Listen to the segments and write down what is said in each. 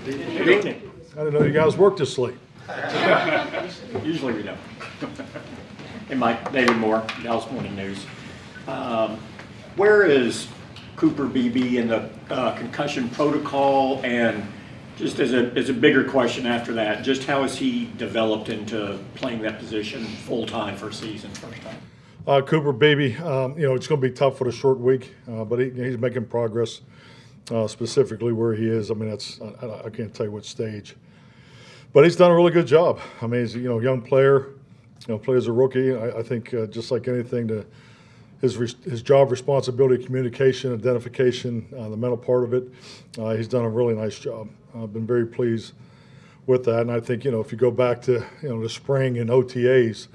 I didn't know you guys worked this late. Usually we don't. Hey, Mike, David Moore, Dallas Morning News. Where is Cooper Beebe in the concussion protocol? And just as a bigger question after that, just how has he developed into playing that position full-time for a season, first time? Cooper Beebe, it's going to be tough for the short week, but he's making progress, specifically where he is. I mean, I can't tell you what stage. But he's done a really good job. I mean, he's a young player, play as a rookie. I think just like anything, his job responsibility, communication, identification, the mental part of it, he's done a really nice job. I've been very pleased with that. And I think, if you go back to, the spring and OTAs,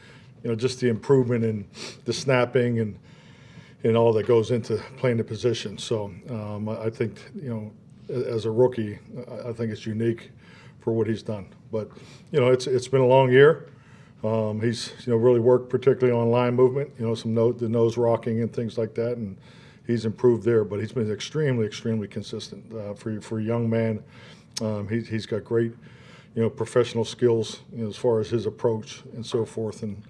just the improvement in the snapping and all that goes into playing the position. So I think, as a rookie, I think it's unique for what he's done. But, it's been a long year. He's, really worked particularly on line movement, the nose rocking and things like that, and he's improved there. But he's been extremely, extremely consistent for a young man. He's got great, professional skills, as far as his approach and so forth. And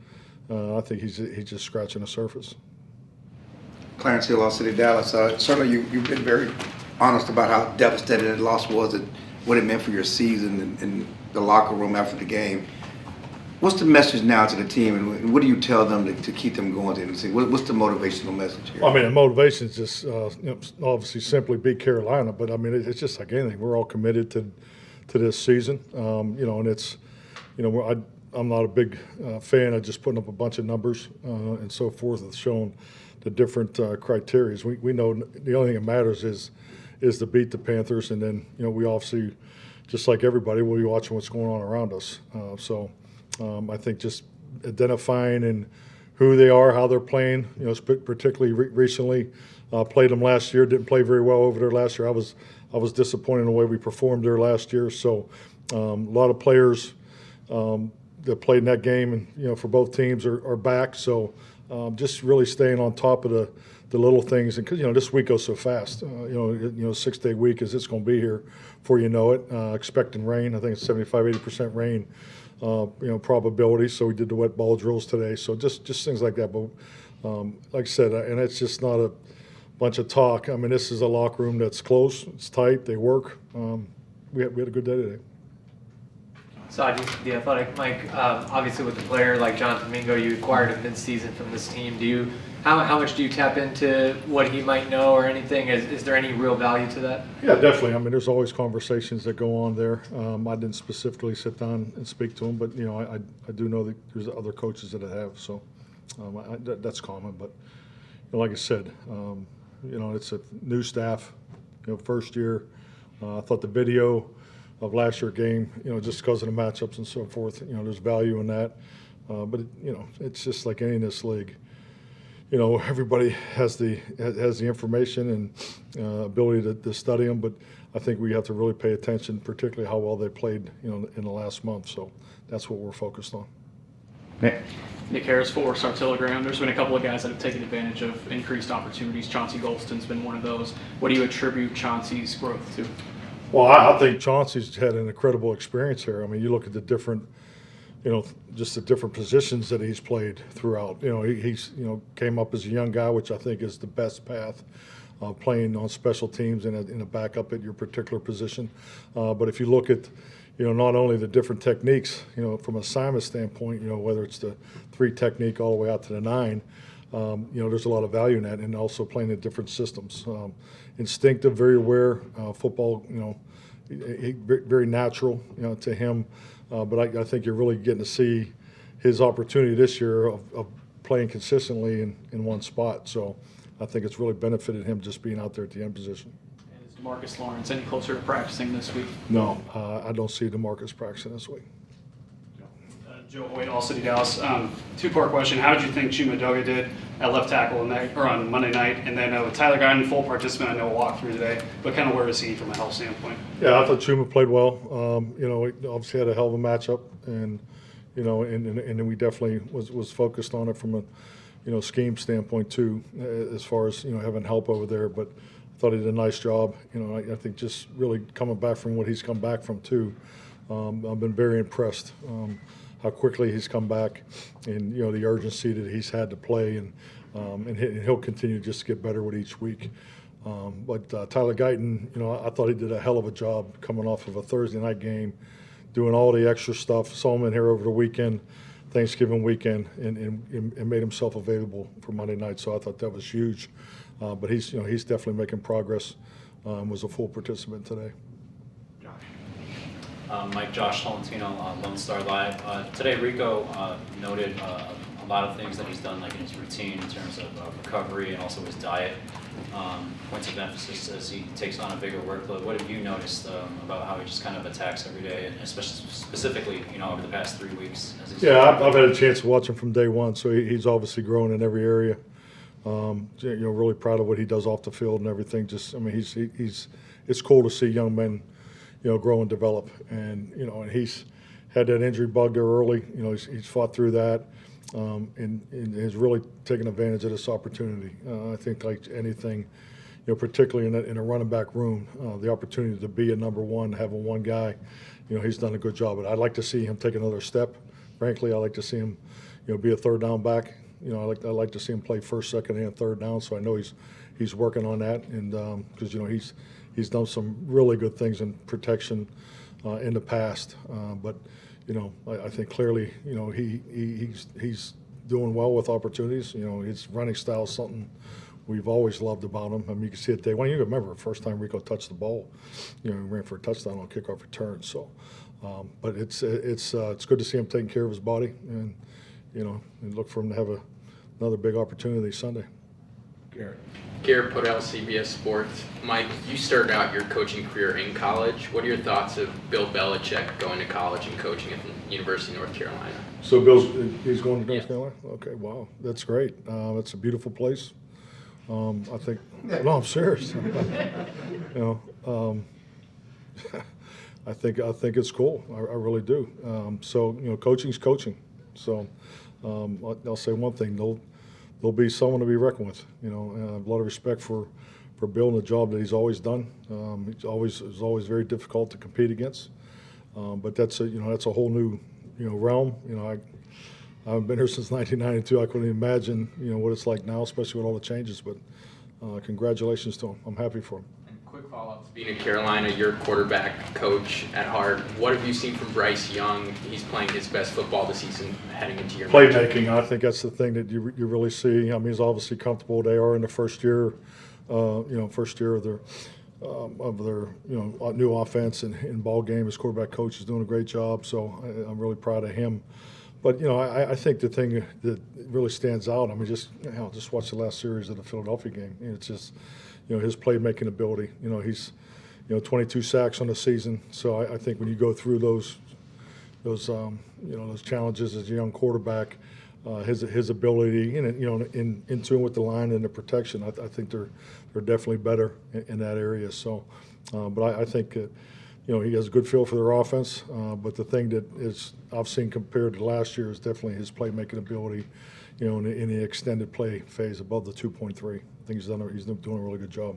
I think he's just scratching the surface. Clarence Hill, City, Dallas. Certainly, you've been very honest about how devastating that loss was and what it meant for your season and the locker room after the game. What's the message now to the team, and what do you tell them to keep them going to the season? What's the motivational message here? I mean, the motivation is just obviously simply beat Carolina, but I mean it's just like anything. We're all committed to this season, and it's, I'm not a big fan of just putting up a bunch of numbers and so forth and showing the different criteria. We know the only thing that matters is to beat the Panthers, and then we obviously, just like everybody, we'll be watching what's going on around us. I think just identifying and who they are, how they're playing, particularly recently. Played them last year, didn't play very well over there last year. I was disappointed in the way we performed there last year. So a lot of players that played in that game and for both teams are back. So just really staying on top of the little things, and because this week goes so fast. 6-day week as it's going to be here before you know it. Expecting rain. I think it's 75-80% rain. Probability. So we did the wet ball drills today. So just things like that. But like I said, and it's just not a bunch of talk. I mean, this is a locker room that's close. It's tight. They work. We had a good day today. So the Athletic, Mike, obviously with a player like Jonathan Mingo, you acquired him mid-season from this team. How much do you tap into what he might know or anything? Is there any real value to that? Yeah, definitely. I mean, there's always conversations that go on there. I didn't specifically sit down and speak to him, but I do know that there's other coaches that have. So that's common. But like I said, it's a new staff. First year. I thought the video of last year's game, just because of the matchups and so forth, there's value in that. But it's just like any in this league. Everybody has the information and ability to study them, but I think we have to really pay attention, particularly how well they played, in the last month. So that's what we're focused on. Nick Harris, for Star Telegram. There's been a couple of guys that have taken advantage of increased opportunities. Chauncey Golston's been one of those. What do you attribute Chauncey's growth to? Well, I think Chauncey's had an incredible experience here. I mean, you look at the different, just the different positions that he's played throughout. He's came up as a young guy, which I think is the best path, playing on special teams in a backup at your particular position. But if you look at, not only the different techniques, from an assignment standpoint, whether it's the 3 technique all the way out to the 9, there's a lot of value in that, and also playing in different systems. Instinctive, very aware, football, very natural, to him. But I think you're really getting to see his opportunity this year of playing consistently in one spot. So I think it's really benefited him just being out there at the end position. And is Demarcus Lawrence any closer to practicing this week? No, I don't see Demarcus practicing this week. Joe Hoyt, All City Dallas. 2-part question. How did you think Chuma Doga did at left tackle on Monday night? And then with Tyler Guyton, full participant, I know we'll walk through today, but kind of where is he from a health standpoint? Yeah, I thought Chuma played well. He obviously had a hell of a matchup, and and we definitely was focused on it from a scheme standpoint too, as far as having help over there. But I thought he did a nice job. I think just really coming back from what he's come back from too. I've been very impressed how quickly he's come back, and the urgency that he's had to play, and he'll continue just to get better with each week. But Tyler Guyton, I thought he did a hell of a job coming off of a Thursday night game, doing all the extra stuff. Saw him in here over the weekend, Thanksgiving weekend, and made himself available for Monday night. So I thought that was huge. But he's definitely making progress. Was a full participant today. Mike, Josh Tolentino, Lone Star Live. Today, Rico noted a lot of things that he's done, like in his routine in terms of recovery and also his diet. Points of emphasis as he takes on a bigger workload. What have you noticed about how he just kind of attacks every day, and especially specifically, over the past 3 weeks? Yeah, I've had a chance to watch him from day one, so he's obviously grown in every area. Really proud of what he does off the field and everything. It's cool to see young men, grow and develop. And he's had that injury bug there early. He's fought through that, and has really taken advantage of this opportunity. I think like anything, particularly in a running back room, the opportunity to be a number one, having one guy, he's done a good job. But I'd like to see him take another step. Frankly, I'd like to see him, be a third down back. I'd like to see him play first, second, and third down. So I know he's working on that, and because he's done some really good things in protection in the past. But I think clearly he's doing well with opportunities. His running style is something we've always loved about him. I mean, you can see it day one. You remember the first time Rico touched the ball, he ran for a touchdown on kickoff return. So, but it's good to see him taking care of his body, and and look for him to have another big opportunity Sunday. Garrett Podell, CBS Sports. Mike, you started out your coaching career in college. What are your thoughts of Bill Belichick going to college and coaching at the University of North Carolina? So he's going to North Carolina? Okay, wow, that's great. It's a beautiful place. I think. No, I'm serious. I think it's cool. I really do. Coaching's coaching. So I'll say one thing: there'll be someone to be reckoned with. I have a lot of respect for Bill and the job that he's always done. It's always very difficult to compete against. But that's a whole new realm. I've been here since 1992. I couldn't even imagine what it's like now, especially with all the changes. But congratulations to him. I'm happy for him. Quick follow-up. Being in Carolina, you're quarterback coach at heart. What have you seen from Bryce Young? He's playing his best football this season heading into your playmaking. I think that's the thing that you really see. I mean, he's obviously comfortable. They are in the first year of their new offense and ball game. His quarterback coach is doing a great job. So I'm really proud of him. But I think the thing that really stands out. I mean, just watch the last series of the Philadelphia game. It's just his playmaking ability. He's 22 sacks on the season. So I think when you go through those challenges as a young quarterback, his ability in tune with the line and the protection, I think they're definitely better in that area. So, but I think he has a good feel for their offense. But the thing that I've seen compared to last year is definitely his playmaking ability. In the extended play phase above the 2.3. I think he's doing a really good job.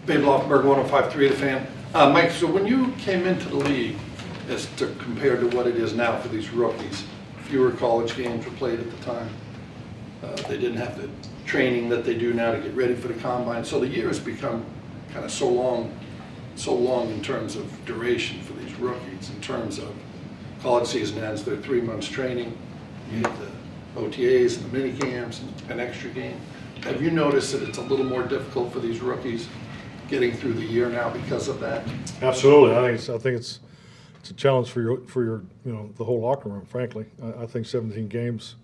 Beebe Loffenberg, 105.3 The Fan. Mike, so when you came into the league, as to compared to what it is now for these rookies, fewer college games were played at the time. They didn't have the training that they do now to get ready for the combine. So the year has become kind of so long in terms of duration for these rookies. In terms of college season ends, they're 3 months training. You get the OTAs and the mini camps and an extra game. Have you noticed that it's a little more difficult for these rookies getting through the year now because of that? Absolutely. I think it's a challenge for your the whole locker room. Frankly, I think 17 games.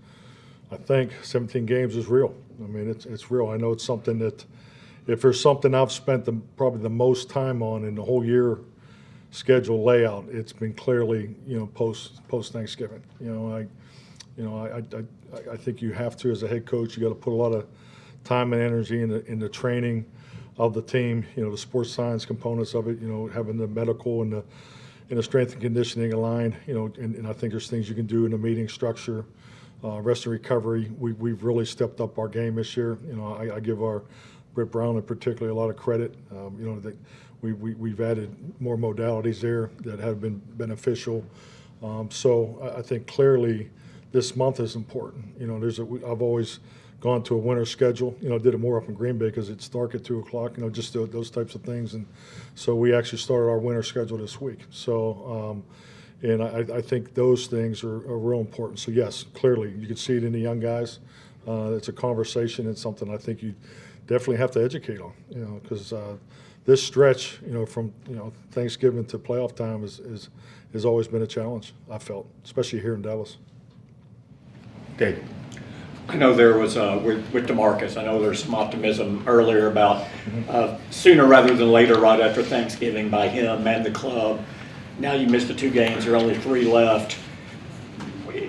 I think 17 games is real. I mean, it's real. I know it's something that if there's something I've spent probably the most time on in the whole year schedule layout, it's been clearly post Thanksgiving. I think you have to, as a head coach, you got to put a lot of time and energy in the training of the team. The sports science components of it. Having the medical and the strength and conditioning aligned. And I think there's things you can do in the meeting structure, rest and recovery. We've really stepped up our game this year. I give our Britt Brown in particular, a lot of credit. That we've added more modalities there that have been beneficial. So I think clearly this month is important. I've always gone to a winter schedule. Did it more up in Green Bay because it's dark at 2 o'clock. Just those types of things. And so we actually started our winter schedule this week. So, and I think those things are real important. So yes, clearly you can see it in the young guys. It's a conversation. It's something I think you definitely have to educate on. Because this stretch, from Thanksgiving to playoff time has always been a challenge. I felt, especially here in Dallas. Dave. I know there was, with Demarcus, I know there's some optimism earlier about sooner rather than later, right after Thanksgiving, by him and the club. Now you missed the 2 games, there are only 3 left.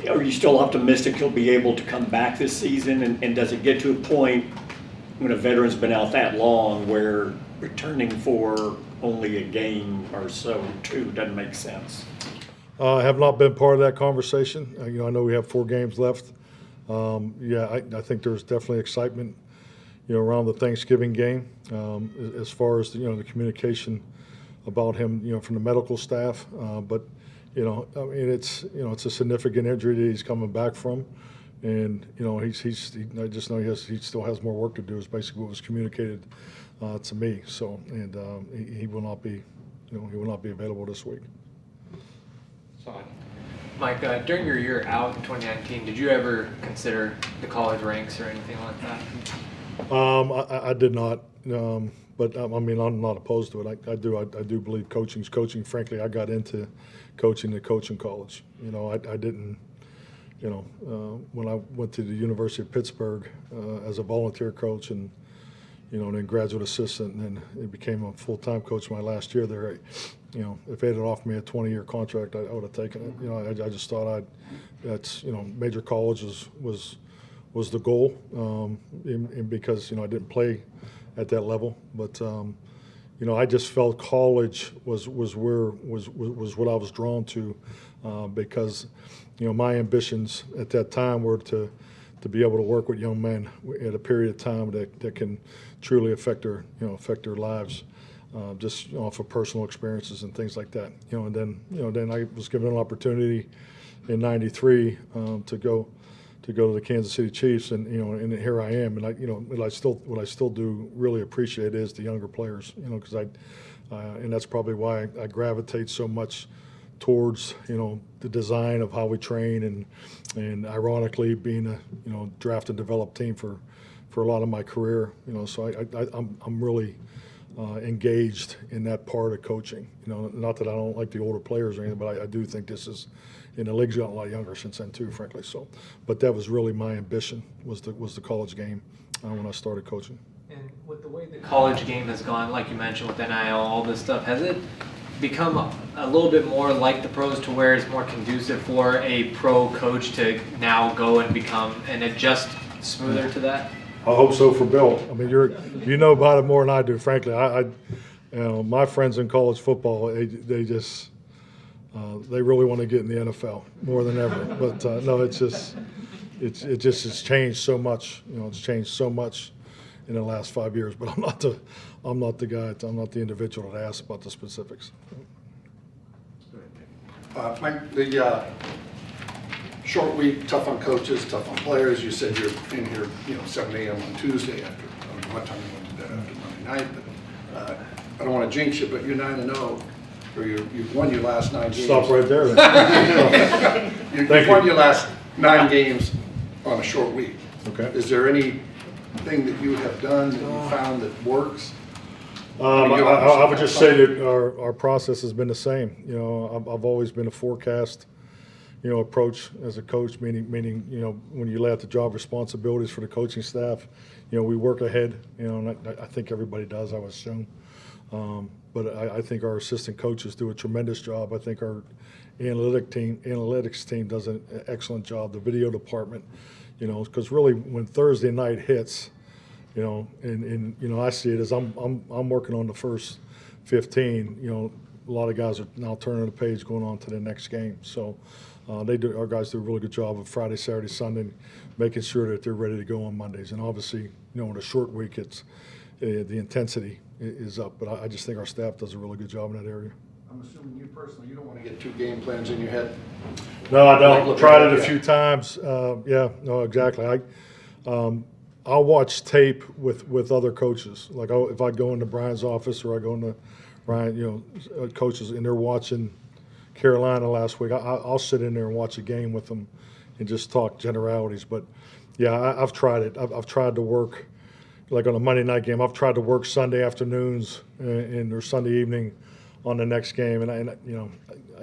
Are you still optimistic he'll be able to come back this season? And does it get to a point when a veteran's been out that long where returning for only a game or so, 2, doesn't make sense? I have not been part of that conversation. I know we have 4 games left. I think there's definitely excitement, around the Thanksgiving game, as far as the communication about him, from the medical staff. But it's a significant injury that he's coming back from, and I just know he still has more work to do. Is basically what was communicated to me. So, and he will not be, he will not be available this week. Mike, during your year out in 2019, did you ever consider the college ranks or anything like that? I did not, but I'm not opposed to it. I do believe coaching's coaching. Frankly, I got into coaching to coach in college. I didn't. When I went to the University of Pittsburgh as a volunteer coach and then graduate assistant, and then it became a full-time coach my last year there. If they had offered me a 20-year contract, I would have taken it. I just thought that's major college was the goal, and because I didn't play at that level, but I just felt college was what I was drawn to, because my ambitions at that time were to be able to work with young men at a period of time that can truly affect their lives. Just for personal experiences and things like that, and then I was given an opportunity in '93 to go to the Kansas City Chiefs, and and here I am, and what I still do really appreciate is the younger players, because and that's probably why I gravitate so much towards the design of how we train, and ironically being a draft and develop team for a lot of my career, so I'm really engaged in that part of coaching. Not that I don't like the older players or anything, but I do think this is, in the league's gotten a lot younger since then too, frankly. So, but that was really my ambition, was the college game when I started coaching. And with the way the college game has gone, like you mentioned with NIL, all this stuff, has it become a little bit more like the pros to where it's more conducive for a pro coach to now go and become and adjust smoother to that? I hope so for Bill. You know about it more than I do, frankly. My friends in college football, they just they really want to get in the NFL more than ever. But no, it just has changed so much. It's changed so much in the last 5 years. But I'm not the guy. I'm not the individual to ask about the specifics. Mike, the short week, tough on coaches, tough on players. You said you're in here, 7 a.m. on Tuesday after, I don't know what time you went to bed after Monday night, but I don't want to jinx you, but you're 9-0, or you've won your last 9 games. Stop right there then. You've won your last 9 games on a short week. Okay. Is there anything that you have done that you found that works? I would just say that our process has been the same. I've always been a forecast approach as a coach, meaning when you lay out the job responsibilities for the coaching staff, we work ahead, and I think everybody does, I would assume. But I think our assistant coaches do a tremendous job. I think our analytics team does an excellent job. The video department, because really when Thursday night hits, and I see it as I'm working on the first 15. A lot of guys are now turning the page, going on to the next game. So our guys do a really good job of Friday, Saturday, Sunday, making sure that they're ready to go on Mondays. And obviously, in a short week, it's the intensity is up. But I just think our staff does a really good job in that area. I'm assuming you personally, you don't want to get 2 game plans in your head. No, I don't. Like Tried it a yeah. few times. Yeah, no, exactly. I'll watch tape with other coaches. Like if I go into Brian's office or I go into Brian, coaches, and they're watching Carolina last week, I'll sit in there and watch a game with them and just talk generalities. But yeah, I've tried it. I've tried to work like on a Monday night game. I've tried to work Sunday afternoons or Sunday evening on the next game, and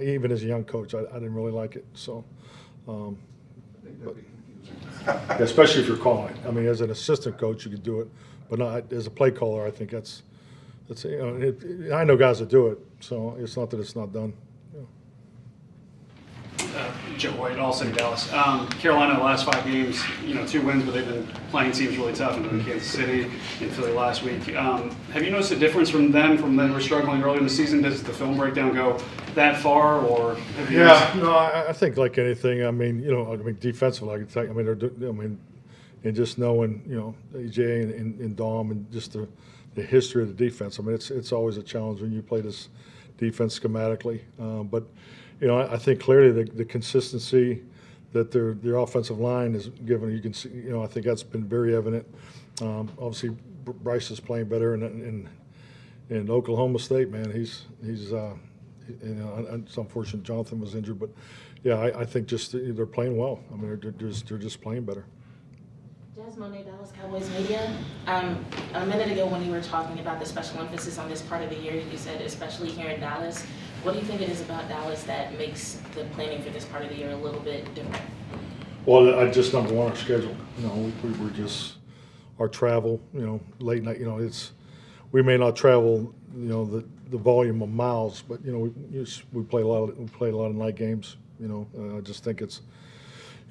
even as a young coach, I didn't really like it. So, especially if you're calling. I mean, as an assistant coach, you could do it, but not as a play caller. I think that's I know guys that do it, so it's not that it's not done. Joe White, All City Dallas. Carolina, the last 5 games, 2 wins, but they've been playing teams really tough in Kansas City and Philly last week. Have you noticed a difference from them when they were struggling early in the season? Does the film breakdown go that far, or have you noticed? No, I think like anything. I mean, defensively, I can tell you. And just knowing, AJ and Dom and just the history of the defense. I mean, it's always a challenge when you play this defense schematically, but. I think clearly the consistency that their offensive line is given. You can see, I think that's been very evident. Obviously, Bryce is playing better in Oklahoma State. Man, he's it's unfortunate Jonathan was injured, but yeah, I think just they're playing well. I mean, they're just playing better. Monet, Dallas Cowboys media. A minute ago when you were talking about the special emphasis on this part of the year, you said especially here in Dallas. What do you think it is about Dallas that makes the planning for this part of the year a little bit different? Well, I just number one, our schedule. We're just our travel. Late night. We may not travel. The volume of miles, but we play a lot of night games. I just think it's.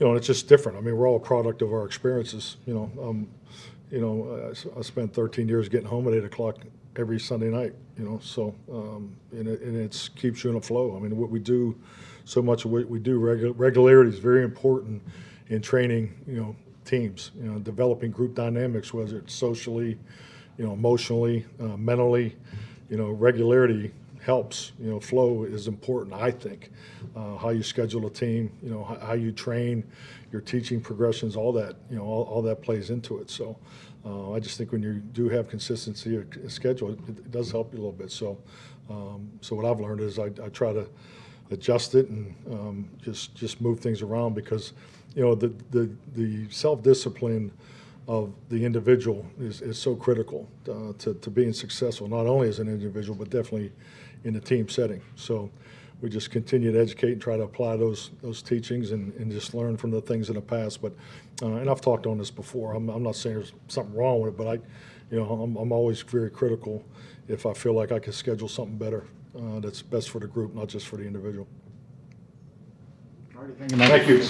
It's just different. I mean, we're all a product of our experiences. I spent 13 years getting home at 8 o'clock every Sunday night. So and it keeps you in a flow. I mean, what we do, so much of what we do, regularity is very important in training. Teams. Developing group dynamics, whether it's socially, emotionally, mentally. Regularity helps. Flow is important, I think. How you schedule a team, how you train, your teaching progressions, all that, all that plays into it. So I just think when you do have consistency of schedule, it does help you a little bit. So what I've learned is I try to adjust it and just move things around because, the self-discipline of the individual is so critical to being successful, not only as an individual, but definitely in a team setting. So we just continue to educate and try to apply those teachings and just learn from the things in the past. But and I've talked on this before. I'm not saying there's something wrong with it, but I'm always very critical if I feel like I can schedule something better that's best for the group, not just for the individual. Thank you.